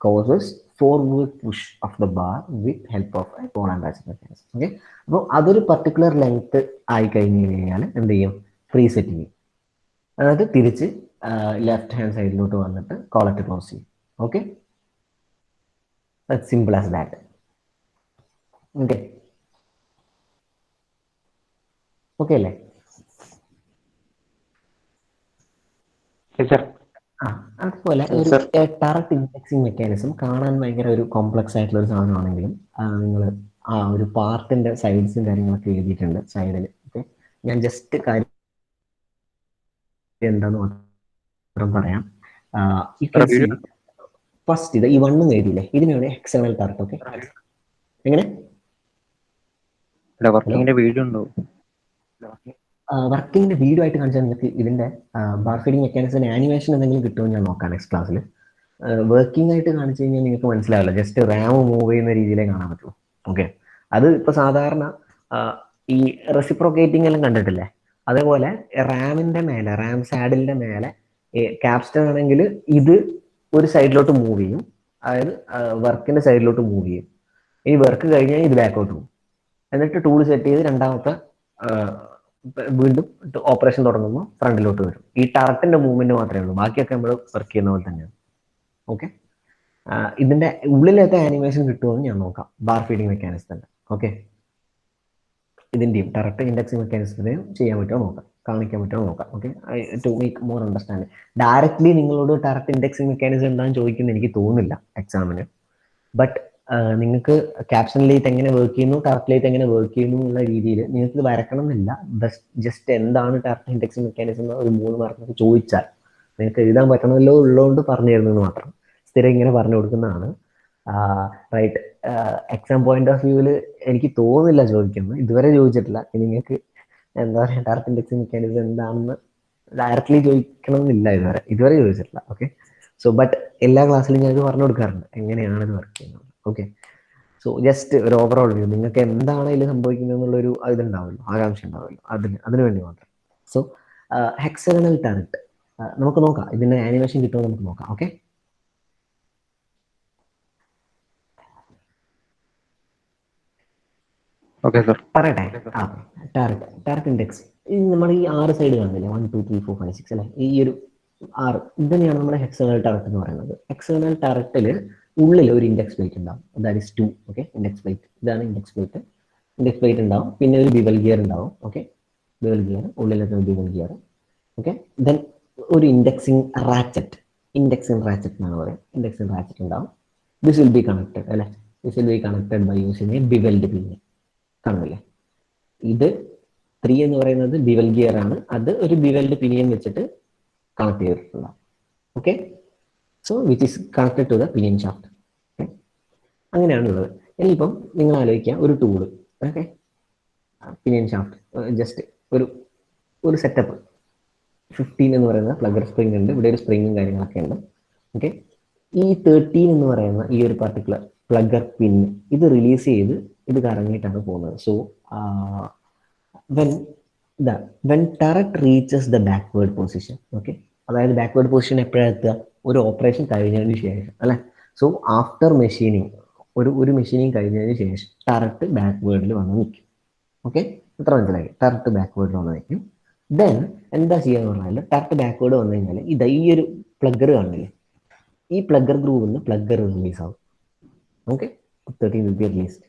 causes forward push of the bar with help of a pole and ratchet mechanism. Okay, അപ്പോൾ അതൊരു particular length ആയി കഴിഞ്ഞ് കഴിഞ്ഞാൽ എന്ത് ചെയ്യും, free set ചെയ്യും. അതായത് തിരിച്ച് ലെഫ്റ്റ് ഹാൻഡ് സൈഡിലോട്ട് വന്നിട്ട് കോളറ്റ് ക്ലോസ് ചെയ്യും. Okay, simple as that. Okay, okay അല്ലേ? അതുപോലെ ഒരു ടററ്റ് ഇൻഡെക്സിങ് മെക്കാനിസം കാണാൻ ഭയങ്കര ഒരു കോംപ്ലക്സ് ആയിട്ടുള്ള ഒരു സാധനമാണെങ്കിലും നിങ്ങൾ ആ ഒരു പാർട്ടിന്റെ സൈഡ്സും കാര്യങ്ങളൊക്കെ എഴുതിയിട്ടുണ്ട് സൈഡിൽ. ഓക്കെ, ഞാൻ ജസ്റ്റ് കാര്യം എന്താന്ന് മാത്രം പറയാം. ഫസ്റ്റ് ഇത് ഈ വണ്ണും എഴുതിയില്ലേ, ഇതിനാണ് എക്സ്റ്റേണൽ ടററ്റ്. ഓക്കെ, എങ്ങനെ വർക്കിങ്ങിന്റെ വീഡിയോ ഉണ്ടോ? വർക്കിങ്ങിന്റെ വീഡിയോ ആയിട്ട് കാണിച്ചാൽ നിങ്ങൾക്ക് ഇതിന്റെ ബാർ ഫീഡിംഗ് മെക്കാനിസം ആനിമേഷൻ എന്തെങ്കിലും കിട്ടുമെന്ന് ഞാൻ നോക്കാം നെക്സ്റ്റ് ക്ലാസ്സിൽ. വർക്കിംഗ് ആയിട്ട് കാണിച്ചു കഴിഞ്ഞാൽ നിങ്ങൾക്ക് മനസ്സിലാവില്ല, ജസ്റ്റ് റാം മൂവ് ചെയ്യുന്ന രീതിയിലേ കാണാൻ പറ്റുള്ളൂ. ഓക്കെ, അത് ഇപ്പൊ സാധാരണ ഈ റെസിപ്രോക്കേറ്റിംഗ് എല്ലാം കണ്ടിട്ടില്ലേ, അതേപോലെ റാമിന്റെ മേലെ, റാം സാഡിലിന്റെ മേലെ ക്യാപ്സ്റ്റൺ ആണെങ്കിൽ ഇത് ഒരു സൈഡിലോട്ട് മൂവ് ചെയ്യും, അതായത് വർക്കിന്റെ സൈഡിലോട്ട് മൂവ് ചെയ്യും. ഈ വർക്ക് കഴിഞ്ഞാൽ ഇത് ബാക്കോട്ട് പോകും. എന്നിട്ട് ടൂൾ സെറ്റ് ചെയ്ത് രണ്ടാമത്തെ വീണ്ടും ഓപ്പറേഷൻ തുടങ്ങുമ്പോൾ ഫ്രണ്ടിലോട്ട് വരും. ഈ ടററ്റിന്റെ മൂവ്മെന്റ് മാത്രമേ ഉള്ളൂ, ബാക്കിയൊക്കെ നമ്മൾ വർക്ക് ചെയ്യുന്ന പോലെ തന്നെയാണ്. ഓക്കെ, ഇതിന്റെ ഉള്ളിലത്തെ ആനിമേഷൻ കിട്ടുമെന്ന് ഞാൻ നോക്കാം ബാർ ഫീഡിംഗ് മെക്കാനിസത്തിന്റെ. ഓക്കെ, ഇതിന്റെയും ടററ്റ് ഇൻഡെക്സിംഗ് മെക്കാനിസത്തിന്റെയും ചെയ്യാൻ പറ്റുമോ നോക്കാം, കാണിക്കാൻ പറ്റുമോ നോക്കാം. Okay, to make more understanding. Directly നിങ്ങളോട് ടററ്റ് ഇൻഡെക്സിംഗ് മെക്കാനിസം എന്താണെന്ന് ചോദിക്കുന്നത് എനിക്ക് തോന്നുന്നില്ല എക്സാമിന്. ബട്ട് നിങ്ങൾക്ക് ക്യാപ്ഷൻ ലൈറ്റ് എങ്ങനെ വർക്ക് ചെയ്യുന്നു, ടർട്ട് ലൈറ്റ് എങ്ങനെ വർക്ക് ചെയ്യുന്നു എന്നുള്ള രീതിയിൽ നിങ്ങൾക്ക് ഇത് വരക്കണം എന്നില്ല. ജസ്റ്റ് എന്താണ് ടർട്ട് ഇൻഡെക്സിംഗ് മെക്കാനിസം എന്ന് ഒരു 3 മാർക്ക് ചോദിച്ചാൽ നിങ്ങൾക്ക് എഴുതാൻ പറ്റണമല്ലോ ഉള്ളതുകൊണ്ട് പറഞ്ഞു തരുന്നത് മാത്രം. സ്ഥിരം ഇങ്ങനെ പറഞ്ഞു കൊടുക്കുന്നതാണ്. റൈറ്റ്. എക്സാം പോയിന്റ് ഓഫ് വ്യൂവിൽ എനിക്ക് തോന്നുന്നില്ല ചോദിക്കുന്നത്, ഇതുവരെ ചോദിച്ചിട്ടില്ല. നിങ്ങൾക്ക് എന്താ പറയുക, ടർഫ് ഇൻഡെക്സിങ് മെക്കാനിസം എന്താണെന്ന് ഡയറക്റ്റ്ലി ചോദിക്കണം എന്നില്ല, ഇതുവരെ ചോദിച്ചിട്ടില്ല. ഓക്കെ, സോ ബട്ട് എല്ലാ ക്ലാസ്സിലും ഞാൻ ഇത് പറഞ്ഞു കൊടുക്കാറുണ്ട് എങ്ങനെയാണ് ഇത് വർക്ക് ചെയ്യുന്നത്. ഓക്കെ, സോ ജസ്റ്റ് ഒരു ഓവറോൾ വ്യൂ, നിങ്ങൾക്ക് എന്താണ് ഇതിൽ സംഭവിക്കുന്നത് എന്നുള്ളൊരു ഇതുണ്ടാവുമല്ലോ, ആകാംക്ഷ ഉണ്ടാവുമല്ലോ, അതിന് വേണ്ടി മാത്രം. സോ ഹെക്സഗണൽ ടർട്ട് നമുക്ക് നോക്കാം, ഇതിന്റെ ആനിമേഷൻ കിട്ടുമോ നമുക്ക് നോക്കാം. ഓക്കെ, പറയട്ടെ. ടർട്ട് ഇൻഡെക്സ് നമ്മൾ ഈ 6 സൈഡ് കാണുന്നില്ലേ, 1 2 3 4 5 6 അല്ലെ, ഈ ഒരു 6 ഇതന്നെയാണ് നമ്മുടെ ഹെക്സഗണൽ ടർട്ട് എന്ന് പറയുന്നത്. ഹെക്സഗണൽ ടർട്ടിൽ ഉള്ളിൽ ഒരു ഇൻഡെക്സ് പ്ലേറ്റ് ഉണ്ടാവും, that is 2. Okay, index plate, ഇതാണ് ഇൻഡെക്സ് പ്ലേറ്റ് ഉണ്ടാവും. പിന്നെ ഒരു ബിവൽ ഗിയർ ഉണ്ടാവും. ഓക്കെ, ബിവൽ ഗിയർ, ഉള്ളിലത്തെ ബിവൽ ഗിയർ. ഓക്കെ, ദെൻ ഒരു ഇൻഡെക്സിങ് റാച്ചറ്റ് എന്നാണ് പറയുക. ഇൻഡെക്സിങ് റാച്ചറ്റ് ഉണ്ടാവും. ദിസ് വിൽ ബി കണക്റ്റഡ് അല്ലെ, this will be connected by using a bevelled pin. കാണുന്നില്ലേ, ഇത് 3 എന്ന് പറയുന്നത് ബിവൽ ഗിയർ ആണ്, അത് ഒരു ബിവൽഡ് പിനിയൻ വെച്ചിട്ട് കണക്ട് ചെയ്തിട്ടുണ്ടാവും. Okay, so which is connected to the pinion shaft. അങ്ങനെയാണുള്ളത്. ഇനിയിപ്പം നിങ്ങൾ ആലോചിക്കുക, ഒരു tool, okay, pinion shaft, just ഒരു സെറ്റപ്പ് 15 എന്ന് പറയുന്ന പ്ലഗർ സ്പ്രിംഗ് ഉണ്ട്, ഇവിടെ ഒരു സ്പ്രിങ്ങും കാര്യങ്ങളൊക്കെ ഉണ്ട്. ഓക്കെ, ഈ 13 എന്ന് പറയുന്ന ഈ ഒരു പർട്ടിക്കുലർ പ്ലഗർ പിൻ ഇത് റിലീസ് ചെയ്ത് ഇത് കറങ്ങിയിട്ടാണ് പോകുന്നത്. So when turret reaches the backward position, okay, അതായത് ബാക്ക്വേർഡ് പൊസിഷൻ എപ്പോഴാണ് എത്തുക, ഒരു ഓപ്പറേഷൻ കഴിഞ്ഞതിന് ശേഷം അല്ലെ. സോ ആഫ്റ്റർ മെഷീനിങ്, ഒരു മെഷീനിങ് കഴിഞ്ഞതിന് ശേഷം ടററ്റ് ബാക്ക്വേർഡിൽ വന്ന് നിൽക്കും. ഓക്കെ, എത്ര മനസ്സിലായി? ടററ്റ് ബാക്ക്വേർഡിൽ വന്ന് നിൽക്കും. ദെൻ എന്താ ചെയ്യാന്ന് പറഞ്ഞാൽ, ടർട്ട് ബാക്ക്വേർഡ് വന്നു കഴിഞ്ഞാൽ ഈ ഒരു പ്ലഗർ കാണില്ലേ, ഈ പ്ലഗർ ഗ്രൂവിൽ നിന്ന് പ്ലഗർ റിലീസ് ആവും. Okay, 13 will be released,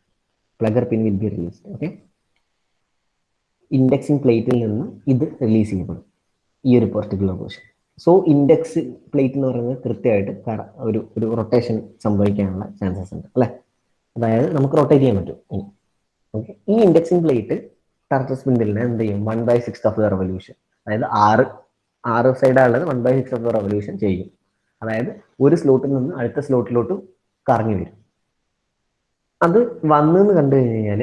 plunger pin will be released. Okay, indexing പ്ലേറ്റിൽ നിന്ന് ഇത് റിലീസ് ചെയ്യപ്പെടും, ഈ ഒരു particular portion. So index plate എന്ന് പറയുന്നത് കൃത്യമായിട്ട് ഒരു റൊട്ടേഷൻ സംഭവിക്കാനുള്ള ചാൻസസ് ഉണ്ട് അല്ലെ, അതായത് നമുക്ക് റൊട്ടേറ്റ് ചെയ്യാൻ പറ്റും. ഓക്കെ, ഈ ഇൻഡെക്സിങ് പ്ലേറ്റ് ടർട്ട് സ്പിൻഡിലിനെ എന്ത് ചെയ്യും, 1/6 ഓഫ് ദ റെവല്യൂഷൻ, അതായത് 6 സൈഡാണുള്ളത്, 1/6 ഓഫ് ദ റെവല്യൂഷൻ ചെയ്യും. അതായത് ഒരു സ്ലോട്ടിൽ നിന്ന് അടുത്ത സ്ലോട്ടിലോട്ട് കറങ്ങി വരും. അത് വന്നെന്ന് കണ്ടു കഴിഞ്ഞാൽ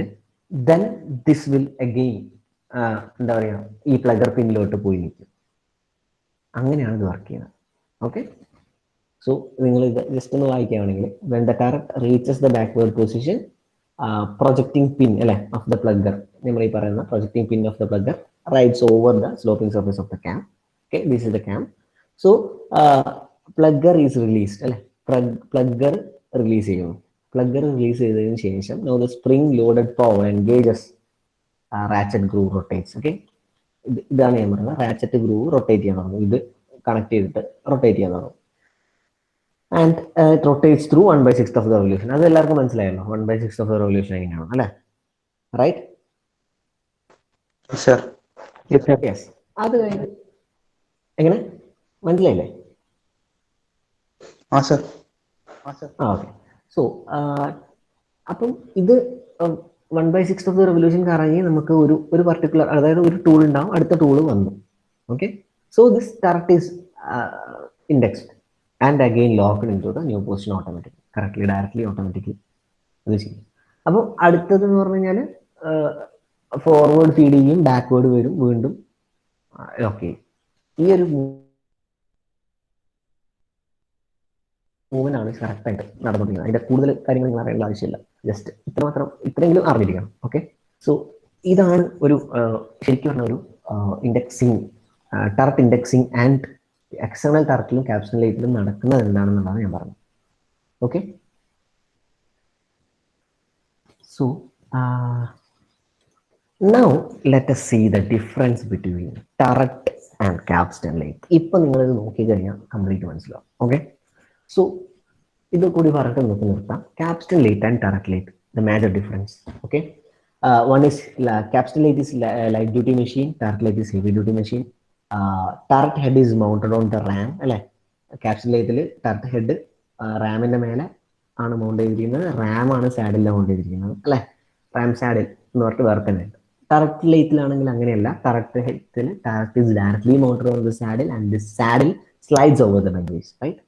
ദെൻ ദിസ് വിൽ അഗെയിൻ എന്താ പറയുക, ഈ പ്ലഗർ പിന്നിലോട്ട് പോയി നിൽക്കും. അങ്ങനെയാണ് ഇത് വർക്ക് ചെയ്യുന്നത്. ഓക്കെ, സോ നിങ്ങൾ ഇത് ജസ്റ്റ് ഒന്ന് വായിക്കുകയാണെങ്കിൽ, when the turret reaches the backward position, projecting pin അല്ലെ ഓഫ് ദ പ്ലഗർ, നമ്മൾ ഈ പറയുന്ന projecting pin of the plunger rides over the sloping surface of the cam. Okay, this is the cam. So plunger is released അല്ലെ, plunger release ചെയ്യുന്നു. Plunger release ചെയ്തതിനു ശേഷം now the spring loaded pawl engages ratchet groove rotates. Okay, ഇതാണ് ഞാൻ പറയുന്നത്, ratchet groove rotate ചെയ്യാൻ തുടങ്ങും, ഇത് കണക്ട് ചെയ്തിട്ട് റൊട്ടേറ്റ് ചെയ്യാൻ തുടങ്ങും. And it rotates through 1/6 of the revolution. അത് എല്ലാവർക്കും മനസ്സിലായല്ലോ, 1/6 ഓഫ് ദ റെവല്യൂഷൻ എങ്ങനെയാണ് അല്ലെ, റൈറ്റ്? യെസ്, അത് കഴിഞ്ഞ് എങ്ങനെ മനസ്സിലായില്ലേ? ഓക്കെ, സോ അപ്പം ഇത് 1/6 ഓഫ് ദ റെവല്യൂഷൻ കറങ്ങി നമുക്ക് ഒരു പർട്ടിക്കുലർ, അതായത് ഒരു ടൂൾ ഉണ്ടാവും, അടുത്ത ടൂൾ വന്നു. Okay, so this turret is indexed and again locked in to the new position automatically, directly automatically അത് ചെയ്യും. അപ്പോൾ അടുത്തത് എന്ന് പറഞ്ഞു കഴിഞ്ഞാൽ ഫോർവേഡ് ഫീഡ് ചെയ്യും, ബാക്ക്വേർഡ് വരും, വീണ്ടും ഓക്കെ. ഈ ഒരു മൂവ്മെന്റ് കറക്റ്റായിട്ട് നടന്നുകൊണ്ടിരിക്കുന്നത്. അതിന്റെ കൂടുതൽ കാര്യങ്ങൾ നിങ്ങൾ അറിയേണ്ട ആവശ്യമില്ല, ജസ്റ്റ് ഇത്രയെങ്കിലും അറിഞ്ഞിരിക്കണം. ഓക്കെ, സോ ഇതാണ് ഒരു ശരിക്കും പറഞ്ഞ ഒരു indexing, turret indexing and external ടർട്ടിലും ക്യാപ്സ്റ്റൺ ലൈറ്റിലും നടക്കുന്നത് എന്താണെന്നുള്ളതാണ് ഞാൻ പറഞ്ഞത്. Okay, so now let us see the difference between turret and capstan light. ഇപ്പൊ നിങ്ങൾ ഇത് നോക്കിക്കഴിഞ്ഞാൽ കംപ്ലീറ്റ് മനസ്സിലാവും. ഓക്കെ, സോ ഇത് കൂടി പറഞ്ഞിട്ട് നമുക്ക് നിർത്താം. Capstan light and turret light, the major difference. Okay, one is capstan light is light duty machine, turret light is heavy duty machine. Turret head is mounted on the ram അല്ലെ, Capstan ലൈറ്റിൽ ടർട്ട് head റാമിന്റെ മേലെ ആണ് mount ചെയ്തിരിക്കുന്നത്, റാം ആണ് saddle mount ചെയ്തിരിക്കുന്നത് അല്ലെ, Ram saddle എന്ന് പറഞ്ഞിട്ട് വേറെ തന്നെ ഉണ്ട്. ടററ്റ് ലൈറ്റിലാണെങ്കിൽ അങ്ങനെയല്ല, ടററ്റ് ഹെഡിൽ turret is directly mounted on the saddle and the saddle slides over the base, right?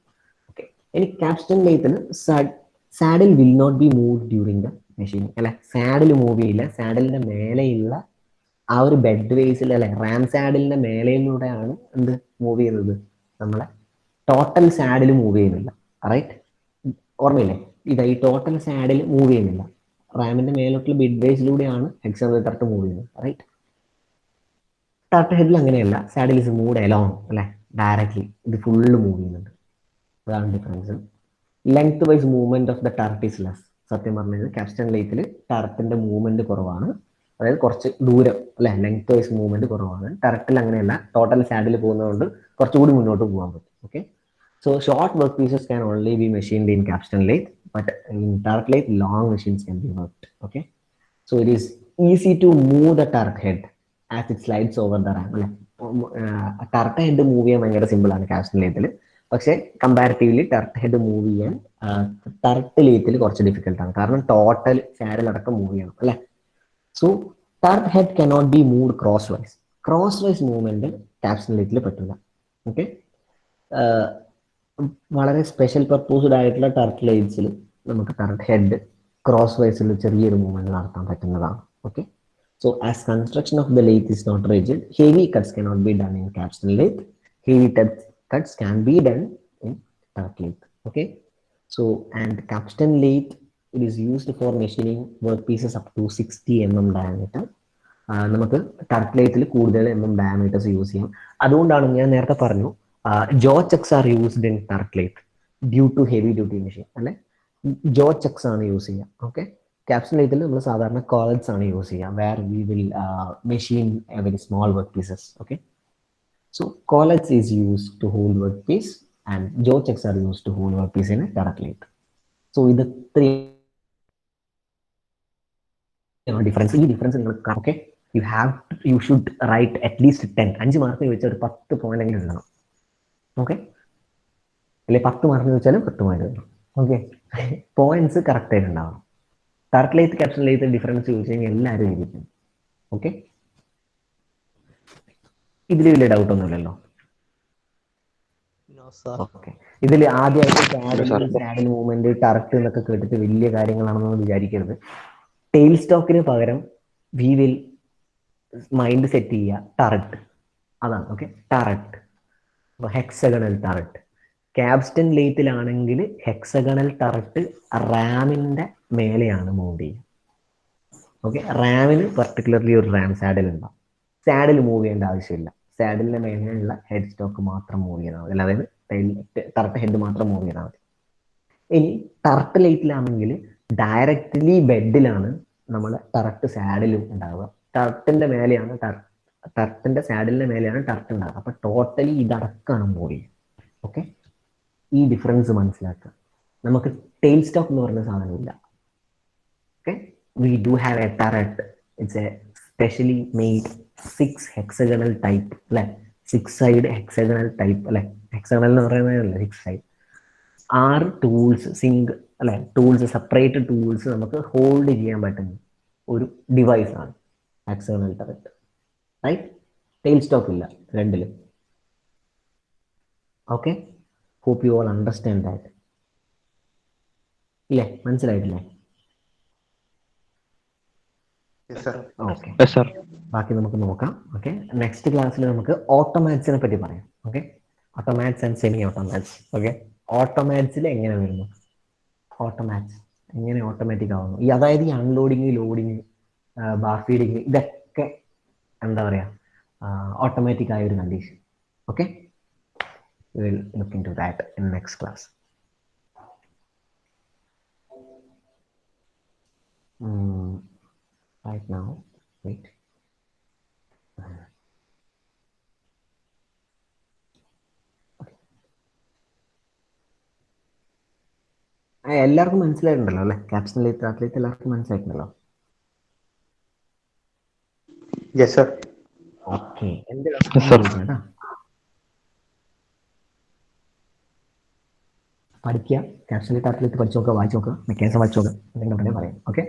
Okay, ഇനി ക്യാപ്സ്റ്റൺ ലൈറ്റിന് saddle will not be move during the machine അല്ലെ, സാഡിൽ മൂവ് ചെയ്യില്ല. സാഡിലിന്റെ മേലെയുള്ള ആ ഒരു ബെഡ് വേസിൽ അല്ലെ, റാം സാഡിലിന്റെ മേലയിലൂടെയാണ് എന്ത് മൂവ് ചെയ്യുന്നത്, നമ്മളെ ടോട്ടൽ സാഡിൽ മൂവ് ചെയ്യുന്നില്ല. റൈറ്റ്, ഓർമ്മയില്ലേ? ഇതാ ഈ ടോട്ടൽ സാഡിൽ മൂവ് ചെയ്യുന്നില്ല, റാമിന്റെ മേലോട്ടുള്ള ബെഡ് വേസിലൂടെയാണ് ഹെക്സാഗണൽ ടർട്ട് മൂവ് ചെയ്യുന്നത്. റൈറ്റ്, ടർട്ട് ഹെഡിൽ അങ്ങനെയല്ല, സാഡിൽ ഇസ് മൂവ് എലോങ് അല്ലെ, ഡയറക്ട്ലി ഇത് ഫുള്ള് മൂവ് ചെയ്യുന്നുണ്ട്. അതാണ് difference. Length wise movement of the turret is less. സത്യം പറഞ്ഞത് ക്യാപ്സ്റ്റൺ ലേത്തിൽ ടർട്ടിന്റെ മൂവ്മെന്റ് കുറവാണ്, അതായത് കുറച്ച് ദൂരം അല്ലെ, ലെങ്ത് വൈസ് മൂവ്മെന്റ് കുറവാണ്. ടർട്ടിൽ അങ്ങനെയല്ല, ടോട്ടൽ സാഡിൽ പോകുന്നതുകൊണ്ട് കുറച്ചുകൂടി മുന്നോട്ട് പോകാൻ പറ്റും. Okay, so short work pieces can only be machined in capstan lathe, but in turret lathe long machines can be worked. Okay, so it is easy to move the turret head as it slides over the ram അല്ലെ. Turret head move ചെയ്യാൻ ഭയങ്കര simple ആണ് Capstan ലേത്തിൽ, പക്ഷേ comparatively ടർട്ട് head move ചെയ്യാൻ ടർട്ട് ലേത്തിൽ കുറച്ച് ഡിഫിക്കൽട്ടാണ്, കാരണം total saddle അടക്കം move ചെയ്യണം അല്ലെ. So turret head cannot be moved cross wise. Cross wise movement capstan ലേത്തിൽ പറ്റില്ല. ഓക്കെ, വളരെ സ്പെഷ്യൽ പർപ്പസ്ഡ് ആയിട്ടുള്ള ടർട്ട് ലേറ്റ്സിൽ നമുക്ക് ടർട്ട് ഹെഡ് ക്രോസ് വൈസിൽ ചെറിയൊരു മൂവ്മെന്റ് നടത്താൻ പറ്റുന്നതാണ്. Okay, so as construction of the lathe is not rigid, heavy cuts cannot be done in capstan lathe. Heavy cuts can be done in turret lathe. Okay, so and capstan lathe, it is used for machining workpieces up to 60 mm diameter. നമുക്ക് ടർട്ട് ലേത്തിൽ കൂടുതൽ diameters use ചെയ്യാം. അതുകൊണ്ടാണ് ഞാൻ നേരത്തെ പറഞ്ഞു jaw chucks are used in turret lathe due to heavy duty machine അല്ലെ, jaw chucks ആണ് use ചെയ്യുക. ഓക്കെ, ക്യാപ്സ്റ്റൺ ലേത്തിൽ നമ്മൾ സാധാരണ കോളറ്റ്സ് ആണ് യൂസ് ചെയ്യുക, where we will machine very small work pieces. Okay, so collets is used to hold workpiece and jaw checks are used to hold workpiece in a turret lathe. So ഇത് three difference. ഈ difference നിങ്ങൾ okay, you should write at least 10. 5 mark ചോദിച്ചാൽ ഒരു 10 point എങ്കിലും എഴുതണം. Okay, അല്ലെ 10 mark ചോദിച്ചാലും 10 point എഴുതണം. ഓക്കെ, പോയിന്റ്സ് കറക്റ്റ് ആയിട്ട് ഉണ്ടാവണം. ടർട്ട് ലേത്ത് ക്യാപ്സ്റ്റൺ ലേത്ത് ഡിഫറൻസ് ചോദിച്ചു കഴിഞ്ഞാൽ എല്ലാവരും എഴുതിക്കും. ഓക്കെ, ഇതിൽ വലിയ ഡൗട്ട് ഒന്നുമില്ലല്ലോ. ഓക്കെ, ഇതിൽ ആദ്യമായിട്ട് സാഡിൽ മൂവ്മെന്റ് ടർട്ട് എന്നൊക്കെ കേട്ടിട്ട് വലിയ കാര്യങ്ങളാണെന്ന് വിചാരിക്കരുത്. ടെയിൽ സ്റ്റോക്കിന് പകരം വി വിൽ മൈൻഡ് സെറ്റ് ചെയ്യുക ടറട്ട്, അതാണ്. Okay, turret, hexagonal turret. Capstan ലേത്തിലാണെങ്കിൽ ഹെക്സഗണൽ ടറട്ട് റാമിന്റെ മേലെയാണ് മൂവ് ചെയ്യുക. ഓക്കെ, റാമിന് പർട്ടിക്കുലർലി ഒരു റാം സാഡിൽ ഉണ്ടാവും, സാഡിൽ മൂവ് ചെയ്യേണ്ട ആവശ്യമില്ല. സാഡിലിന്റെ മേലെയുള്ള ഹെഡ് സ്റ്റോക്ക് മാത്രം മൂവ് ചെയ്താൽ മതി, അതായത് ടർട്ട് ഹെഡ് മാത്രം മൂവ് ചെയ്താൽ മതി. ഇനി ടർട്ട് ലേറ്റിലാണെങ്കിൽ ഡയറക്റ്റ്ലി ബെഡിലാണ് നമ്മൾ ടർട്ട് സാഡിലും ഉണ്ടാവുക, ടർട്ടിന്റെ മേലെയാണ് ടർട്ടിന്റെ സാഡിലിന്റെ മേലെയാണ് ടർട്ട് ഉണ്ടാവുക. അപ്പൊ ടോട്ടലി ഇതടക്കാണ് മൂവ് ചെയ്യുക. ഓക്കെ, ഈ ഡിഫറൻസ് മനസ്സിലാക്കുക. നമുക്ക് ടെയിൽ സ്റ്റോക്ക് എന്ന് പറയുന്ന സാധനമില്ല. Okay, we do have a turret. It's a specially made 6 hexagonal type അല്ലെ, 6 side hexagonal type അല്ലെ, hexagonal എന്ന് പറയുന്നതല്ല 6 side. 6 ടൂൾസ് സിങ്ക് അല്ലെ, ടൂൾസ് സെപ്പറേറ്റ് ടൂൾസ് നമുക്ക് ഹോൾഡ് ചെയ്യാൻ പറ്റുന്ന ഒരു ഡിവൈസ് ആണ് hexagonal turret. Right, tail stock ഇല്ല രണ്ടിലും. Okay, hope you all understand that. ഇല്ലേ, മനസ്സിലായിട്ടില്ലേ? ഓക്കെ, ബാക്കി നമുക്ക് നോക്കാം. ഓക്കെ, നെക്സ്റ്റ് ക്ലാസ്സിൽ നമുക്ക് ഓട്ടോമാറ്റ്സിനെ പറ്റി പറയാം. Okay, automats and semi automats. Okay, ഓട്ടോമാറ്റ്സിൽ എങ്ങനെ വരുന്നു, ഓട്ടോമാറ്റ്സ് എങ്ങനെ ഓട്ടോമാറ്റിക് ആവുന്നു, ഈ അതായത് ഈ അൺലോഡിങ്, ലോഡിങ്, ബാർ ഫീഡിങ്, ഇതൊക്കെ എന്താ പറയാ ഓട്ടോമാറ്റിക് ആയ ഒരു condition. Okay, we will look into that in next class. Right now, wait. എല്ലാവർക്കും മനസ്സിലായിട്ടുണ്ടല്ലോ അല്ലെ, ക്യാപ്സ്റ്റൺ ലേത്ത് ടർട്ട് ലേത്ത് എല്ലാവർക്കും മനസ്സിലായിട്ടുണ്ടല്ലോ. Yes sir. ഓക്കെ, കേട്ടാ പഠിക്കുക, ക്യാപ്സ്റ്റൺ ലേത്ത് ടർട്ട് ലേത്ത് പഠിച്ചു നോക്കുക, വായിച്ചു നോക്കുക, മെക്കാനിസം വായിച്ചു നോക്കുക, എന്തെങ്കിലും പറയാം. ഓക്കെ.